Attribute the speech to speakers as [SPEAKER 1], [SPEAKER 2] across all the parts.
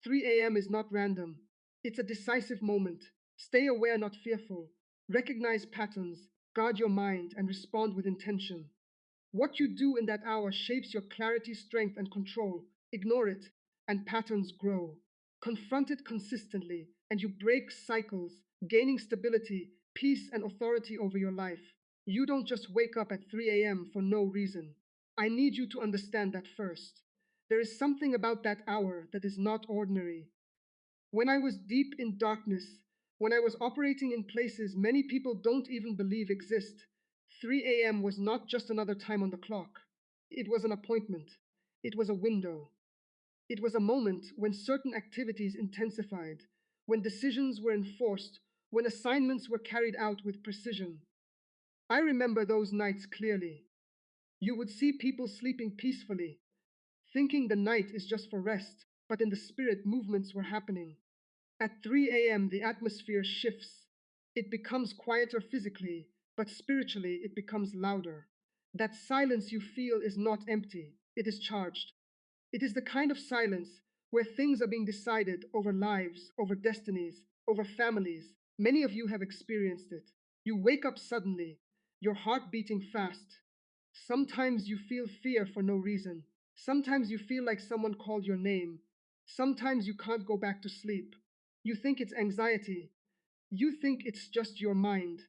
[SPEAKER 1] 3 a.m. is not random. It's a decisive moment. Stay aware, not fearful. Recognize patterns, guard your mind, and respond with intention. What you do in that hour shapes your clarity, strength, and control. Ignore it, and patterns grow. Confront it consistently, and you break cycles, gaining stability, peace, and authority over your life. You don't just wake up at 3 a.m. for no reason. I need you to understand that first. There is something about that hour that is not ordinary. When I was deep in darkness, when I was operating in places many people don't even believe exist, 3 a.m. was not just another time on the clock. It was an appointment. It was a window. It was a moment when certain activities intensified, when decisions were enforced, when assignments were carried out with precision. I remember those nights clearly. You would see people sleeping peacefully, thinking the night is just for rest, but in the spirit, movements were happening. At 3 a.m., the atmosphere shifts. It becomes quieter physically, but spiritually, it becomes louder. That silence you feel is not empty, it is charged. It is the kind of silence where things are being decided over lives, over destinies, over families. Many of you have experienced it. You wake up suddenly, your heart beating fast. Sometimes you feel fear for no reason. Sometimes you feel like someone called your name. Sometimes you can't go back to sleep. You think it's anxiety. You think it's just your mind.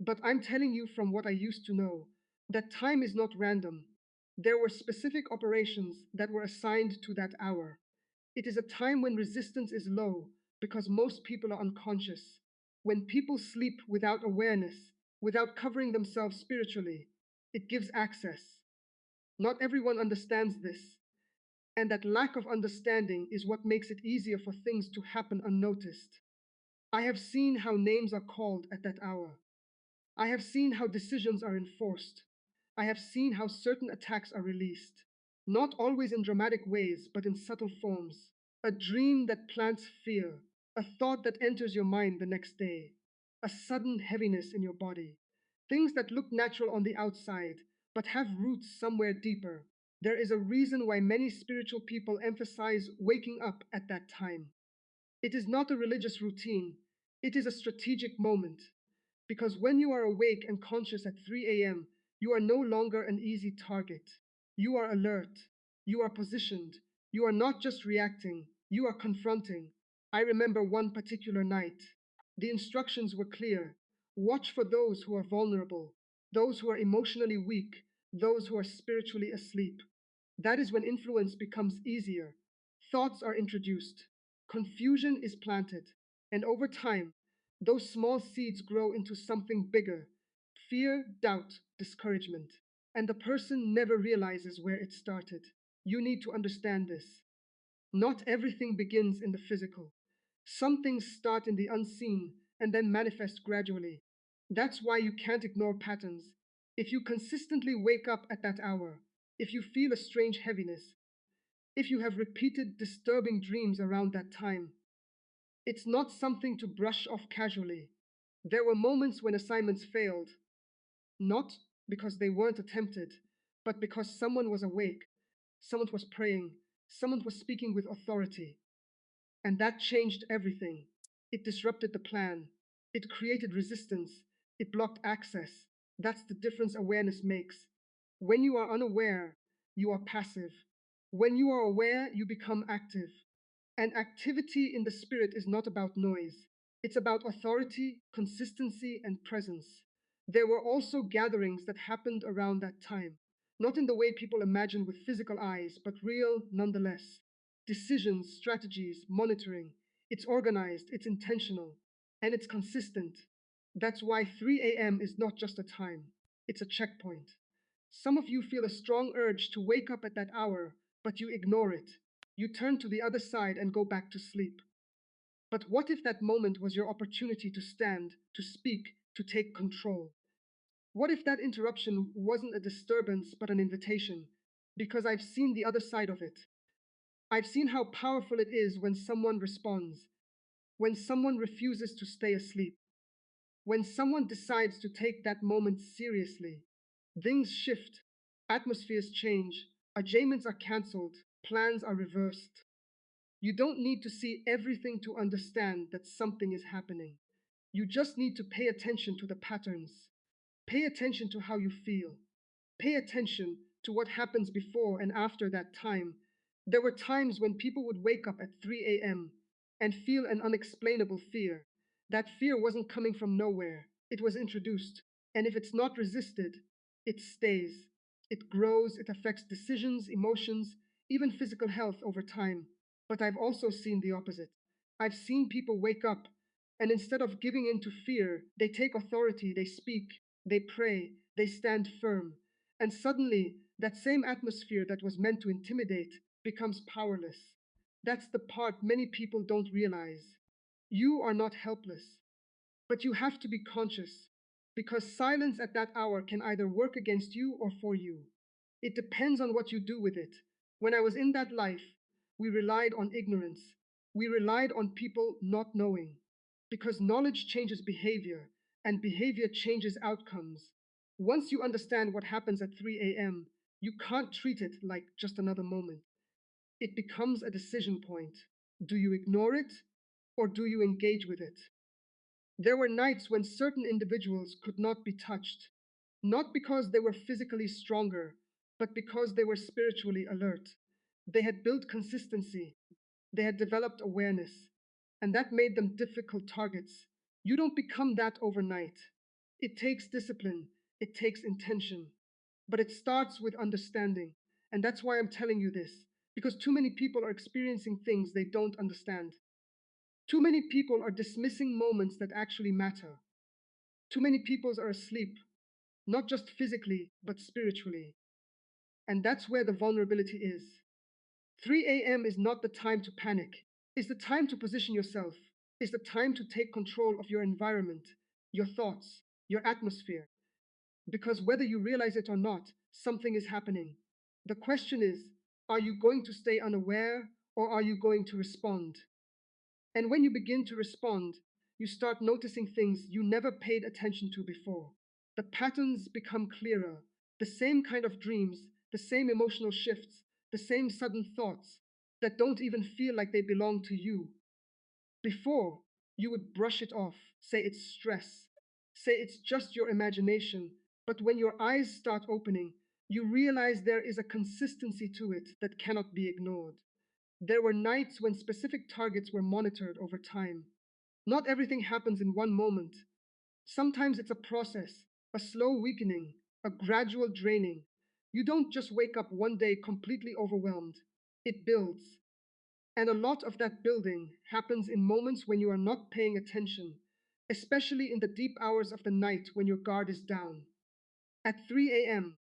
[SPEAKER 1] But I'm telling you from what I used to know that time is not random. There were specific operations that were assigned to that hour. It is a time when resistance is low because most people are unconscious. When people sleep without awareness, without covering themselves spiritually, it gives access. Not everyone understands this, and that lack of understanding is what makes it easier for things to happen unnoticed. I have seen how names are called at that hour. I have seen how decisions are enforced. I have seen how certain attacks are released. Not always in dramatic ways, but in subtle forms. A dream that plants fear, a thought that enters your mind the next day, a sudden heaviness in your body. Things that look natural on the outside, but have roots somewhere deeper. There is a reason why many spiritual people emphasize waking up at that time. It is not a religious routine, it is a strategic moment. Because when you are awake and conscious at 3 a.m., you are no longer an easy target. You are alert. You are positioned. You are not just reacting, you are confronting. I remember one particular night. The instructions were clear. Watch for those who are vulnerable, those who are emotionally weak, those who are spiritually asleep. That is when influence becomes easier. Thoughts are introduced. Confusion is planted. And over time, those small seeds grow into something bigger: fear, doubt, discouragement. And the person never realizes where it started. You need to understand this. Not everything begins in the physical. Some things start in the unseen and then manifest gradually. That's why you can't ignore patterns. If you consistently wake up at that hour, if you feel a strange heaviness, if you have repeated disturbing dreams around that time, it's not something to brush off casually. There were moments when assignments failed, not because they weren't attempted, but because someone was awake, someone was praying, someone was speaking with authority. And that changed everything. It disrupted the plan. It created resistance. It blocked access. That's the difference awareness makes. When you are unaware, you are passive. When you are aware, you become active. And activity in the spirit is not about noise. It's about authority, consistency, and presence. There were also gatherings that happened around that time, not in the way people imagine with physical eyes, but real nonetheless. Decisions, strategies, monitoring. It's organized, it's intentional, and it's consistent. That's why 3 a.m. is not just a time, it's a checkpoint. Some of you feel a strong urge to wake up at that hour, but you ignore it. You turn to the other side and go back to sleep. But what if that moment was your opportunity to stand, to speak, to take control? What if that interruption wasn't a disturbance but an invitation? Because I've seen the other side of it. I've seen how powerful it is when someone responds, when someone refuses to stay asleep, when someone decides to take that moment seriously. Things shift, atmospheres change, adjustments are cancelled, plans are reversed. You don't need to see everything to understand that something is happening. You just need to pay attention to the patterns. Pay attention to how you feel. Pay attention to what happens before and after that time. There were times when people would wake up at 3 a.m. and feel an unexplainable fear. That fear wasn't coming from nowhere, it was introduced. And if it's not resisted, it stays. It grows, it affects decisions, emotions, even physical health over time. But I've also seen the opposite. I've seen people wake up and instead of giving in to fear, they take authority, they speak, they pray, they stand firm. And suddenly, that same atmosphere that was meant to intimidate becomes powerless. That's the part many people don't realize. You are not helpless, but you have to be conscious because silence at that hour can either work against you or for you. It depends on what you do with it. When I was in that life, we relied on ignorance. We relied on people not knowing because knowledge changes behavior and behavior changes outcomes. Once you understand what happens at 3 a.m., you can't treat it like just another moment. It becomes a decision point. Do you ignore it or do you engage with it? There were nights when certain individuals could not be touched, not because they were physically stronger, but because they were spiritually alert. They had built consistency, they had developed awareness, and that made them difficult targets. You don't become that overnight. It takes discipline, it takes intention, but it starts with understanding. And that's why I'm telling you this, because too many people are experiencing things they don't understand. Too many people are dismissing moments that actually matter. Too many people are asleep, not just physically, but spiritually. And that's where the vulnerability is. 3 a.m. is not the time to panic. It's the time to position yourself. It's the time to take control of your environment, your thoughts, your atmosphere. Because whether you realize it or not, something is happening. The question is, are you going to stay unaware or are you going to respond? And when you begin to respond, you start noticing things you never paid attention to before. The patterns become clearer, the same kind of dreams, the same emotional shifts, the same sudden thoughts that don't even feel like they belong to you. Before, you would brush it off, say it's stress, say it's just your imagination. But when your eyes start opening, you realize there is a consistency to it that cannot be ignored. There were nights when specific targets were monitored over time. Not everything happens in one moment. Sometimes it's a process, a slow weakening, a gradual draining. You don't just wake up one day completely overwhelmed. It builds. And a lot of that building happens in moments when you are not paying attention, especially in the deep hours of the night when your guard is down. At 3 a.m.,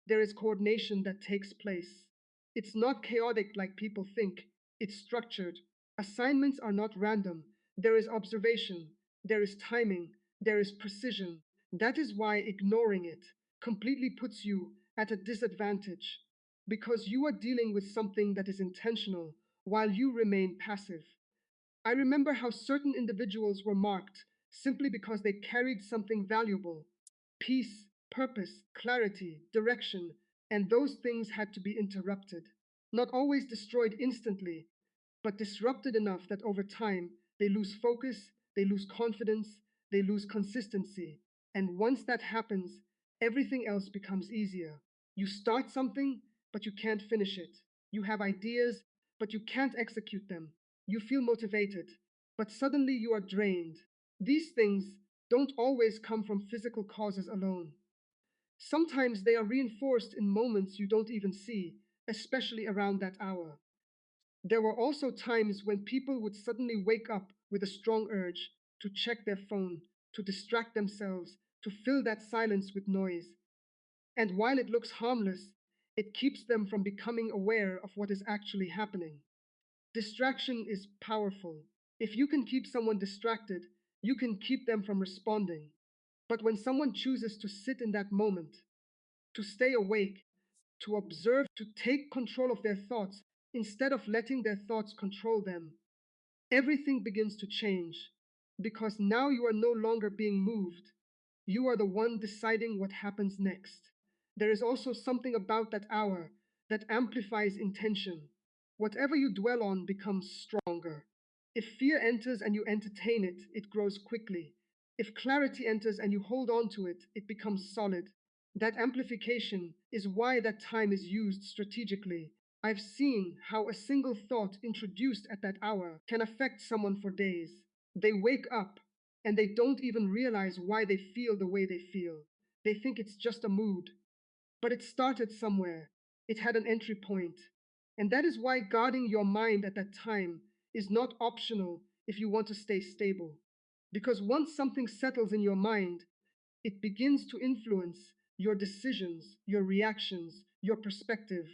[SPEAKER 1] there is coordination that takes place. It's not chaotic like people think, it's structured. Assignments are not random. There is observation, there is timing, there is precision. That is why ignoring it completely puts you at a disadvantage because you are dealing with something that is intentional while you remain passive. I remember how certain individuals were marked simply because they carried something valuable: peace, purpose, clarity, direction, and those things had to be interrupted. Not always destroyed instantly, but disrupted enough that over time they lose focus, they lose confidence, they lose consistency. And once that happens, everything else becomes easier. You start something, but you can't finish it. You have ideas, but you can't execute them. You feel motivated, but suddenly you are drained. These things don't always come from physical causes alone. Sometimes they are reinforced in moments you don't even see, especially around that hour. There were also times when people would suddenly wake up with a strong urge to check their phone, to distract themselves, to fill that silence with noise. And while it looks harmless, it keeps them from becoming aware of what is actually happening. Distraction is powerful. If you can keep someone distracted, you can keep them from responding. But when someone chooses to sit in that moment, to stay awake, to observe, to take control of their thoughts instead of letting their thoughts control them, everything begins to change because now you are no longer being moved. You are the one deciding what happens next. There is also something about that hour that amplifies intention. Whatever you dwell on becomes stronger. If fear enters and you entertain it, it grows quickly. If clarity enters and you hold on to it, it becomes solid. That amplification is why that time is used strategically. I've seen how a single thought introduced at that hour can affect someone for days. They wake up and they don't even realize why they feel the way they feel. They think it's just a mood, but it started somewhere. It had an entry point. And that is why guarding your mind at that time is not optional if you want to stay stable. Because once something settles in your mind, it begins to influence your decisions, your reactions, your perspective.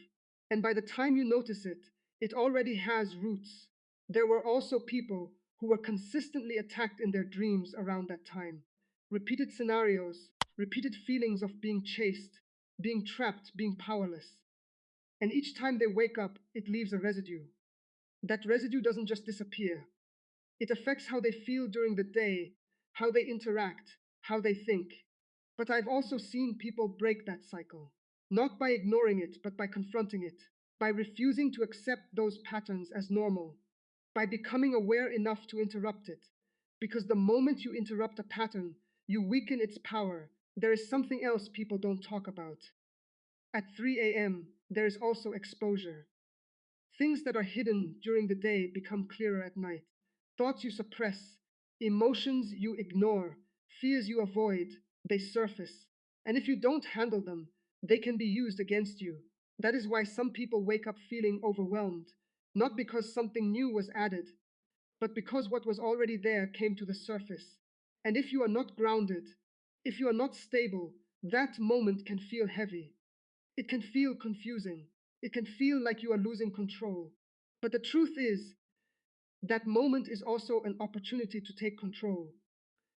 [SPEAKER 1] And by the time you notice it, it already has roots. There were also people who were consistently attacked in their dreams around that time. Repeated scenarios, repeated feelings of being chased, being trapped, being powerless. And each time they wake up, it leaves a residue. That residue doesn't just disappear, it affects how they feel during the day, how they interact, how they think. But I've also seen people break that cycle, not by ignoring it, but by confronting it, by refusing to accept those patterns as normal, by becoming aware enough to interrupt it. Because the moment you interrupt a pattern, you weaken its power. There is something else people don't talk about. At 3 a.m., there is also exposure. Things that are hidden during the day become clearer at night. Thoughts you suppress, emotions you ignore, fears you avoid, they surface. And if you don't handle them, they can be used against you. That is why some people wake up feeling overwhelmed, not because something new was added, but because what was already there came to the surface. And if you are not grounded, if you are not stable, that moment can feel heavy. It can feel confusing. It can feel like you are losing control. But the truth is, that moment is also an opportunity to take control.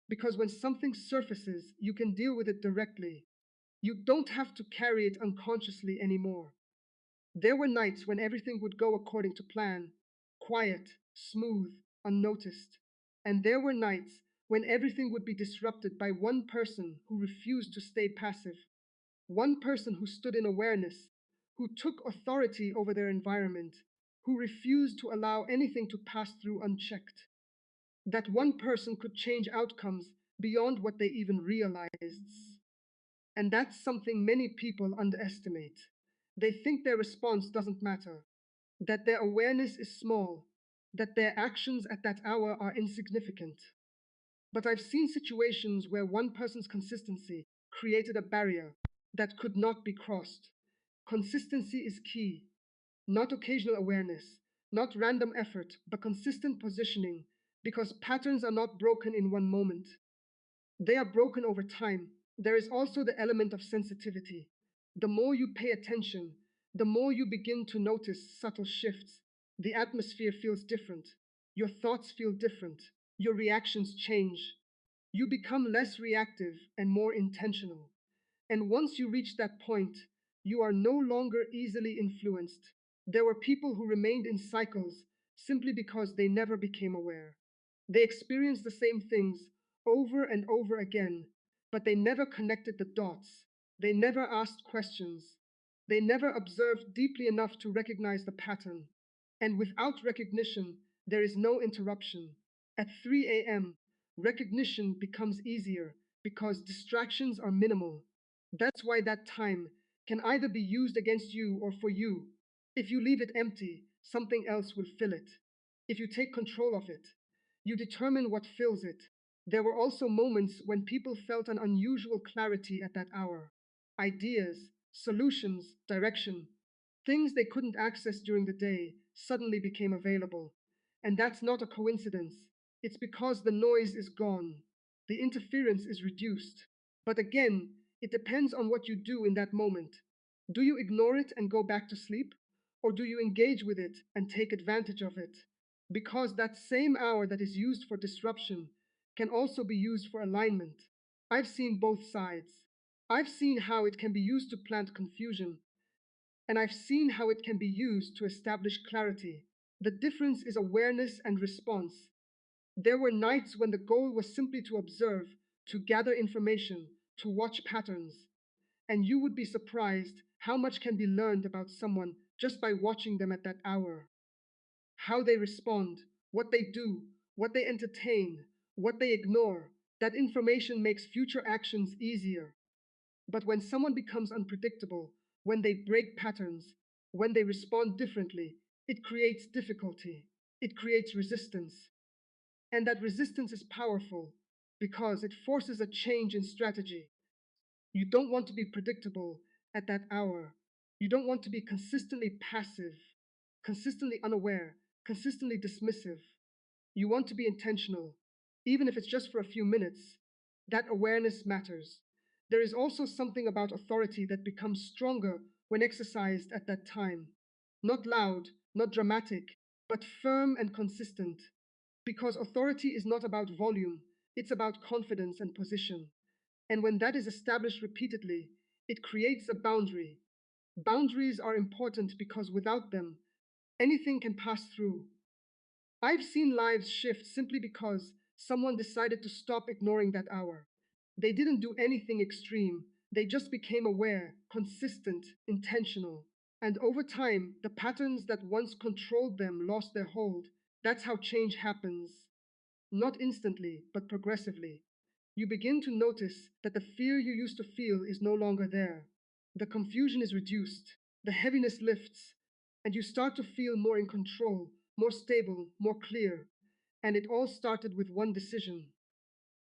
[SPEAKER 1] Because when something surfaces, you can deal with it directly. You don't have to carry it unconsciously anymore. There were nights when everything would go according to plan, quiet, smooth, unnoticed. And there were nights when everything would be disrupted by one person who refused to stay passive. One person who stood in awareness, who took authority over their environment, who refused to allow anything to pass through unchecked. That one person could change outcomes beyond what they even realized. And that's something many people underestimate. They think their response doesn't matter, that their awareness is small, that their actions at that hour are insignificant. But I've seen situations where one person's consistency created a barrier that could not be crossed. Consistency is key, not occasional awareness, not random effort, but consistent positioning, because patterns are not broken in one moment. They are broken over time. There is also the element of sensitivity. The more you pay attention, the more you begin to notice subtle shifts. The atmosphere feels different. Your thoughts feel different. Your reactions change. You become less reactive and more intentional. And once you reach that point, you are no longer easily influenced. There were people who remained in cycles simply because they never became aware. They experienced the same things over and over again, but they never connected the dots. They never asked questions. They never observed deeply enough to recognize the pattern. And without recognition, there is no interruption. At 3 a.m., recognition becomes easier because distractions are minimal. That's why that time can either be used against you or for you. If you leave it empty, something else will fill it. If you take control of it, you determine what fills it. There were also moments when people felt an unusual clarity at that hour. Ideas, solutions, direction, things they couldn't access during the day suddenly became available. And that's not a coincidence. It's because the noise is gone, the interference is reduced. But again, it depends on what you do in that moment. Do you ignore it and go back to sleep? Or do you engage with it and take advantage of it? Because that same hour that is used for disruption can also be used for alignment. I've seen both sides. I've seen how it can be used to plant confusion, and I've seen how it can be used to establish clarity. The difference is awareness and response. There were nights when the goal was simply to observe, to gather information, to watch patterns. And you would be surprised how much can be learned about someone just by watching them at that hour. how they respond, what they do, what they entertain, what they ignore. That information makes future actions easier. But when someone becomes unpredictable, when they break patterns, when they respond differently, it creates difficulty. It creates resistance. And that resistance is powerful because it forces a change in strategy. You don't want to be predictable at that hour. You don't want to be consistently passive, consistently unaware, consistently dismissive. You want to be intentional, even if it's just for a few minutes. That awareness matters. There is also something about authority that becomes stronger when exercised at that time. Not loud, not dramatic, but firm and consistent. Because authority is not about volume, it's about confidence and position. And when that is established repeatedly, it creates a boundary. Boundaries are important because without them, anything can pass through. I've seen lives shift simply because someone decided to stop ignoring that hour. They didn't do anything extreme, they just became aware, consistent, intentional. And over time, the patterns that once controlled them lost their hold. That's how change happens. Not instantly, but progressively. You begin to notice that the fear you used to feel is no longer there. The confusion is reduced, the heaviness lifts, and you start to feel more in control, more stable, more clear. And it all started with one decision: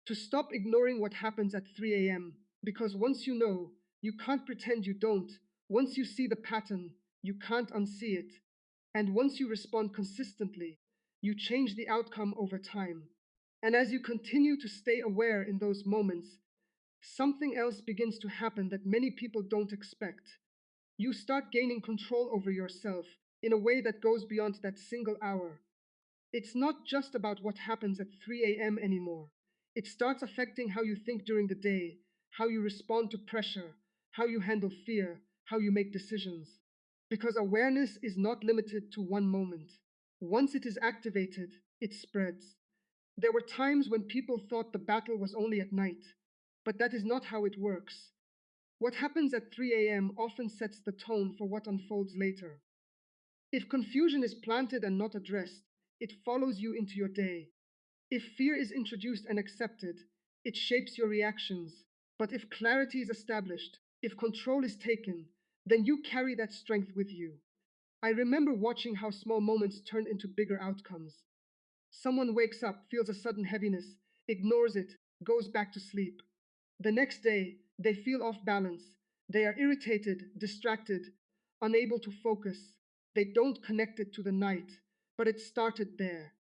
[SPEAKER 1] to stop ignoring what happens at 3 a.m. Because once you know, you can't pretend you don't. Once you see the pattern, you can't unsee it. And once you respond consistently, you change the outcome over time. And as you continue to stay aware in those moments, something else begins to happen that many people don't expect. You start gaining control over yourself in a way that goes beyond that single hour. It's not just about what happens at 3 a.m. anymore. It starts affecting how you think during the day, how you respond to pressure, how you handle fear, how you make decisions. Because awareness is not limited to one moment. Once it is activated, it spreads. There were times when people thought the battle was only at night, but that is not how it works. What happens at 3 a.m. often sets the tone for what unfolds later. If confusion is planted and not addressed, it follows you into your day. If fear is introduced and accepted, it shapes your reactions. But if clarity is established, if control is taken, then you carry that strength with you. I remember watching how small moments turn into bigger outcomes. Someone wakes up, feels a sudden heaviness, ignores it, goes back to sleep. The next day, they feel off balance. They are irritated, distracted, unable to focus. They don't connect it to the night, but it started there.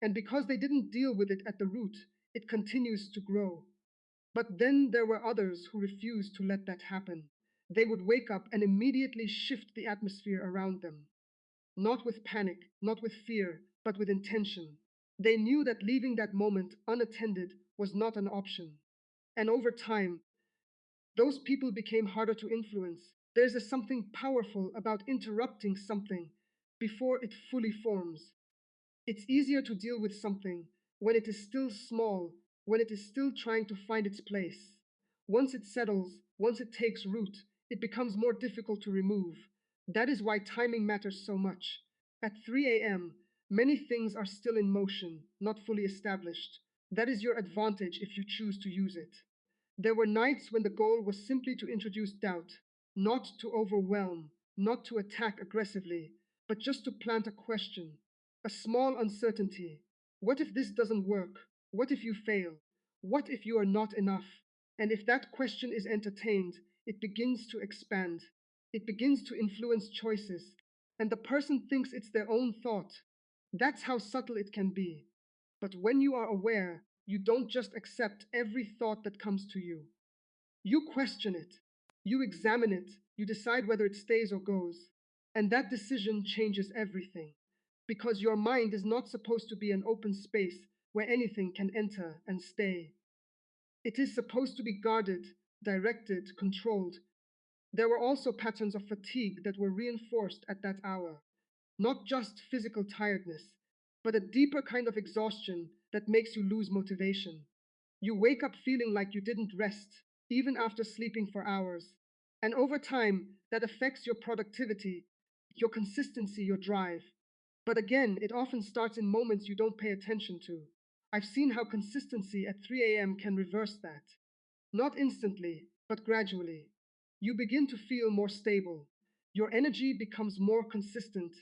[SPEAKER 1] And because they didn't deal with it at the root, it continues to grow. But then there were others who refused to let that happen. They would wake up and immediately shift the atmosphere around them. Not with panic, not with fear, but with intention. They knew that leaving that moment unattended was not an option. And over time, those people became harder to influence. There's a something powerful about interrupting something before it fully forms. It's easier to deal with something when it is still small, when it is still trying to find its place. Once it settles, once it takes root, it becomes more difficult to remove. That is why timing matters so much. At 3 a.m., many things are still in motion, not fully established. That is your advantage if you choose to use it. There were nights when the goal was simply to introduce doubt, not to overwhelm, not to attack aggressively, but just to plant a question, a small uncertainty. What if this doesn't work? What if you fail? What if you are not enough? And if that question is entertained, it begins to expand. It begins to influence choices. And the person thinks it's their own thought. That's how subtle it can be. But when you are aware, you don't just accept every thought that comes to you. You question it, you examine it, you decide whether it stays or goes. And that decision changes everything. Because your mind is not supposed to be an open space where anything can enter and stay. It is supposed to be guarded, directed, controlled. There were also patterns of fatigue that were reinforced at that hour. Not just physical tiredness, but a deeper kind of exhaustion that makes you lose motivation. You wake up feeling like you didn't rest, even after sleeping for hours. And over time, that affects your productivity, your consistency, your drive. But again, it often starts in moments you don't pay attention to. I've seen how consistency at 3 a.m. can reverse that. Not instantly, but gradually. You begin to feel more stable. Your energy becomes more consistent.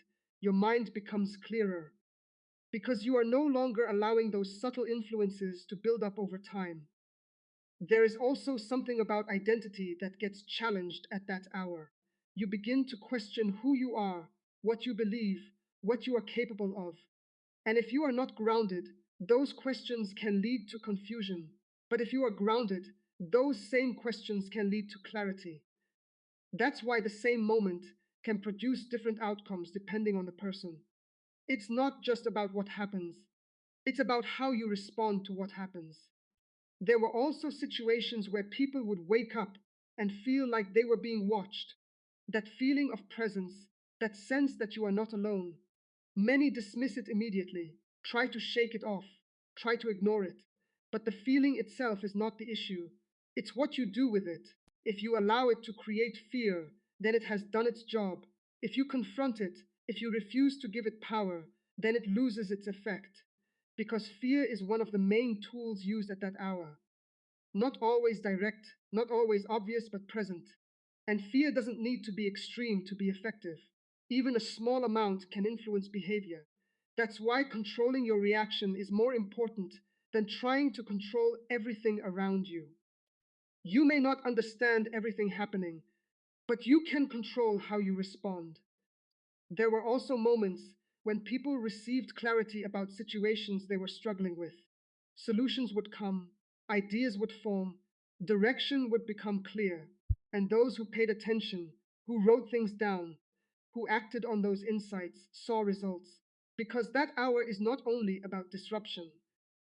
[SPEAKER 1] Your mind becomes clearer. Because you are no longer allowing those subtle influences to build up over time. There is also something about identity that gets challenged at that hour. You begin to question who you are, what you believe, what you are capable of. And if you are not grounded, those questions can lead to confusion. But if you are grounded, those same questions can lead to clarity. That's why the same moment can produce different outcomes depending on the person. It's not just about what happens, it's about how you respond to what happens. There were also situations where people would wake up and feel like they were being watched. That feeling of presence, that sense that you are not alone. Many dismiss it immediately, try to shake it off, try to ignore it. But the feeling itself is not the issue. It's what you do with it. If you allow it to create fear, then it has done its job. If you confront it, if you refuse to give it power, then it loses its effect. Because fear is one of the main tools used at that hour. Not always direct, not always obvious, but present. And fear doesn't need to be extreme to be effective. Even a small amount can influence behavior. That's why controlling your reaction is more important than trying to control everything around you. You may not understand everything happening, but you can control how you respond. There were also moments when people received clarity about situations they were struggling with. Solutions would come, ideas would form, direction would become clear, and those who paid attention, who wrote things down, who acted on those insights, saw results. Because that hour is not only about disruption,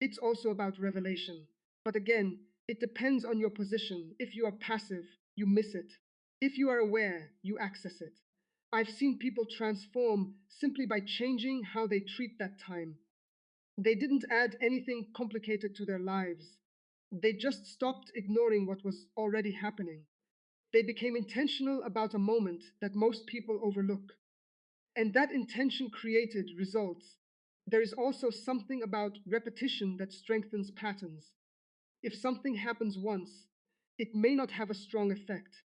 [SPEAKER 1] it's also about revelation. But again, it depends on your position. If you are passive, you miss it. If you are aware, you access it. I've seen people transform simply by changing how they treat that time. They didn't add anything complicated to their lives. They just stopped ignoring what was already happening. They became intentional about a moment that most people overlook. And that intention created results. There is also something about repetition that strengthens patterns. If something happens once, it may not have a strong effect.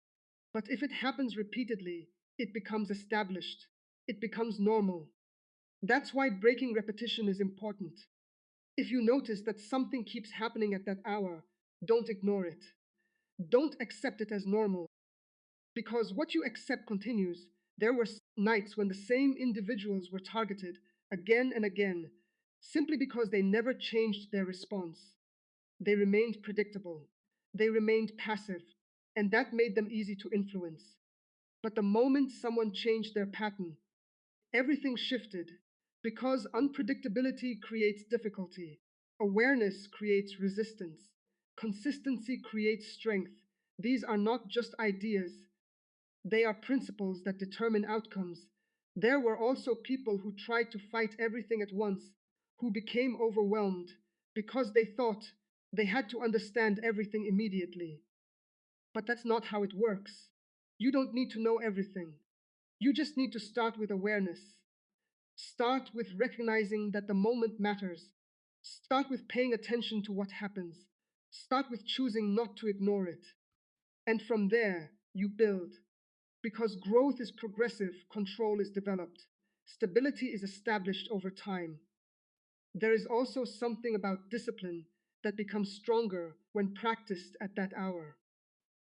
[SPEAKER 1] But if it happens repeatedly, it becomes established. It becomes normal. That's why breaking repetition is important. If you notice that something keeps happening at that hour, don't ignore it. Don't accept it as normal, because what you accept continues. There were nights when the same individuals were targeted again and again, simply because they never changed their response. They remained predictable, they remained passive, and that made them easy to influence. But the moment someone changed their pattern, everything shifted, because unpredictability creates difficulty, awareness creates resistance, consistency creates strength. These are not just ideas, they are principles that determine outcomes. There were also people who tried to fight everything at once, who became overwhelmed because they thought they had to understand everything immediately. But that's not how it works. You don't need to know everything. You just need to start with awareness. Start with recognizing that the moment matters. Start with paying attention to what happens. Start with choosing not to ignore it. And from there, you build. Because growth is progressive, control is developed, stability is established over time. There is also something about discipline that becomes stronger when practiced at that hour.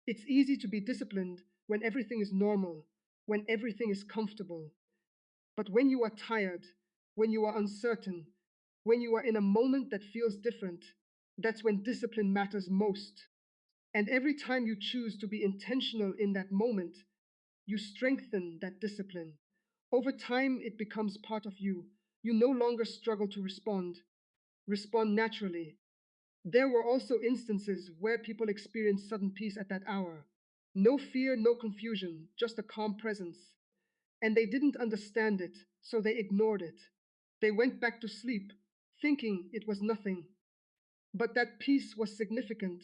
[SPEAKER 1] It's easy to be disciplined when everything is normal, when everything is comfortable. But when you are tired, when you are uncertain, when you are in a moment that feels different, that's when discipline matters most. And every time you choose to be intentional in that moment, you strengthen that discipline. Over time, it becomes part of you. You no longer struggle to respond naturally. There were also instances where people experienced sudden peace at that hour. No fear, no confusion, just a calm presence. And they didn't understand it, so they ignored it. They went back to sleep, thinking it was nothing. But that peace was significant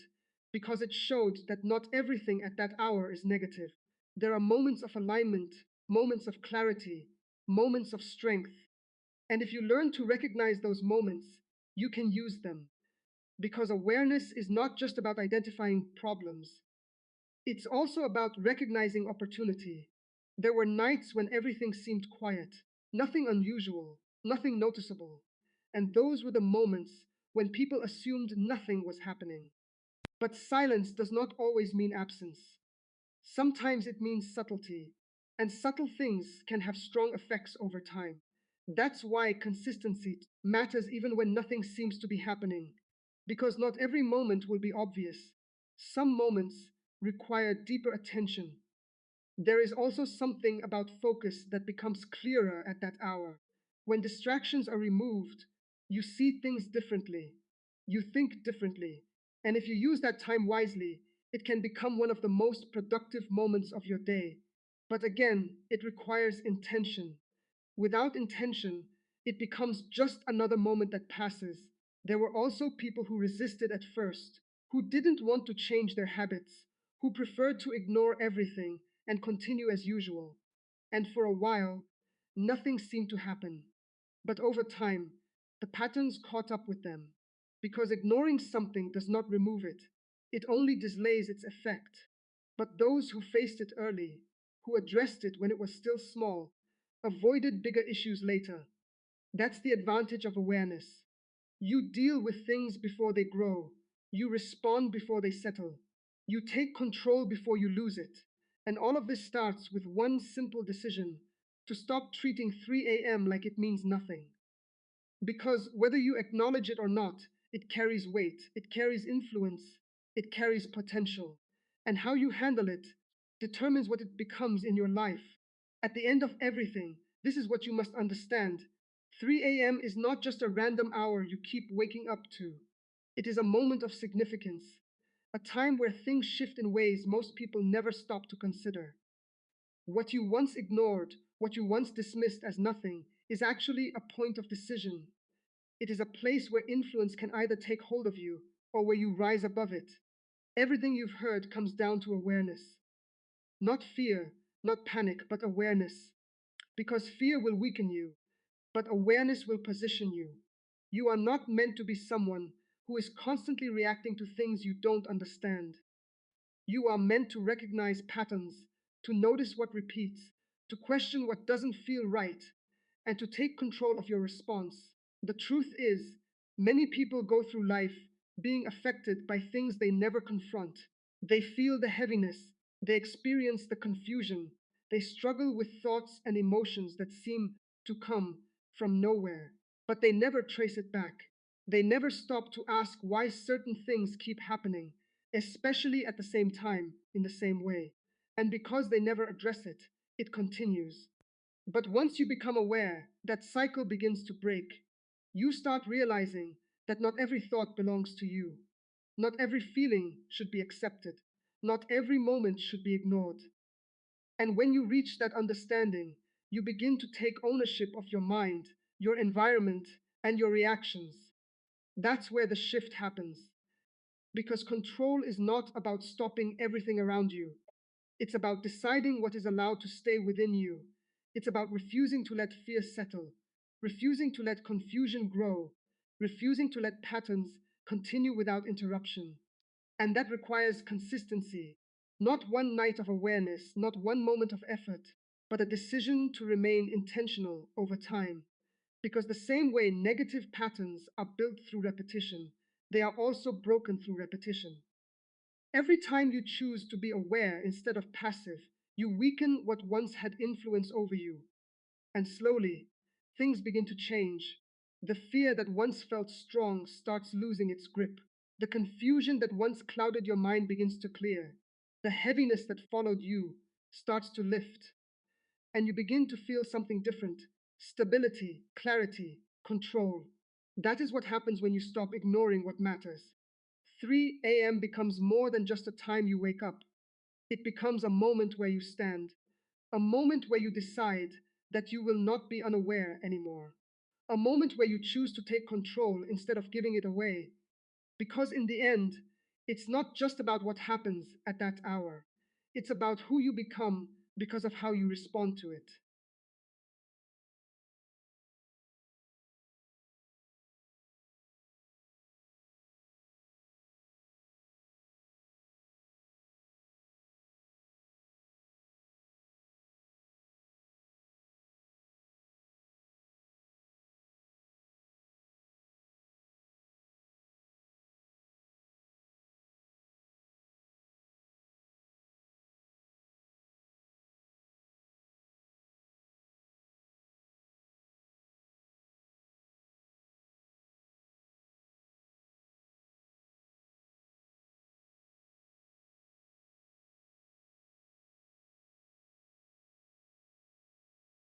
[SPEAKER 1] because it showed that not everything at that hour is negative. There are moments of alignment, moments of clarity, moments of strength. And if you learn to recognize those moments, you can use them. Because awareness is not just about identifying problems, it's also about recognizing opportunity. There were nights when everything seemed quiet, nothing unusual, nothing noticeable. And those were the moments when people assumed nothing was happening. But silence does not always mean absence. Sometimes it means subtlety, and subtle things can have strong effects over time. That's why consistency matters even when nothing seems to be happening, because not every moment will be obvious. Some moments require deeper attention. There is also something about focus that becomes clearer at that hour. When distractions are removed, you see things differently, you think differently, and if you use that time wisely, it can become one of the most productive moments of your day. But again, it requires intention. Without intention, it becomes just another moment that passes. There were also people who resisted at first, who didn't want to change their habits, who preferred to ignore everything and continue as usual. And for a while, nothing seemed to happen. But over time, the patterns caught up with them. Because ignoring something does not remove it, it only delays its effect. But those who faced it early, who addressed it when it was still small, avoided bigger issues later. That's the advantage of awareness. You deal with things before they grow. You respond before they settle. You take control before you lose it. And all of this starts with one simple decision: to stop treating 3 a.m. like it means nothing. Because whether you acknowledge it or not, it carries weight, it carries influence, it carries potential. And how you handle it determines what it becomes in your life. At the end of everything, this is what you must understand: 3 a.m. is not just a random hour you keep waking up to. It is a moment of significance, a time where things shift in ways most people never stop to consider. What you once ignored, what you once dismissed as nothing, is actually a point of decision. It is a place where influence can either take hold of you or where you rise above it. Everything you've heard comes down to awareness. Not fear, not panic, but awareness. Because fear will weaken you, but awareness will position you. You are not meant to be someone who is constantly reacting to things you don't understand. You are meant to recognize patterns, to notice what repeats, to question what doesn't feel right, and to take control of your response. The truth is, many people go through life being affected by things they never confront. They feel the heaviness, they experience the confusion, they struggle with thoughts and emotions that seem to come from nowhere, but they never trace it back. They never stop to ask why certain things keep happening, especially at the same time, in the same way. And because they never address it, it continues. But once you become aware, that cycle begins to break. You start realizing that not every thought belongs to you. Not every feeling should be accepted. Not every moment should be ignored. And when you reach that understanding, you begin to take ownership of your mind, your environment, and your reactions. That's where the shift happens. Because control is not about stopping everything around you. It's about deciding what is allowed to stay within you. It's about refusing to let fear settle, refusing to let confusion grow, refusing to let patterns continue without interruption. And that requires consistency, not one night of awareness, not one moment of effort, but a decision to remain intentional over time. Because the same way negative patterns are built through repetition, they are also broken through repetition. Every time you choose to be aware instead of passive, you weaken what once had influence over you. And slowly, things begin to change. The fear that once felt strong starts losing its grip. The confusion that once clouded your mind begins to clear. The heaviness that followed you starts to lift. And you begin to feel something different: stability, clarity, control. That is what happens when you stop ignoring what matters. 3 a.m. becomes more than just a time you wake up. It becomes a moment where you stand, a moment where you decide that you will not be unaware anymore, a moment where you choose to take control instead of giving it away. Because in the end, it's not just about what happens at that hour, it's about who you become because of how you respond to it.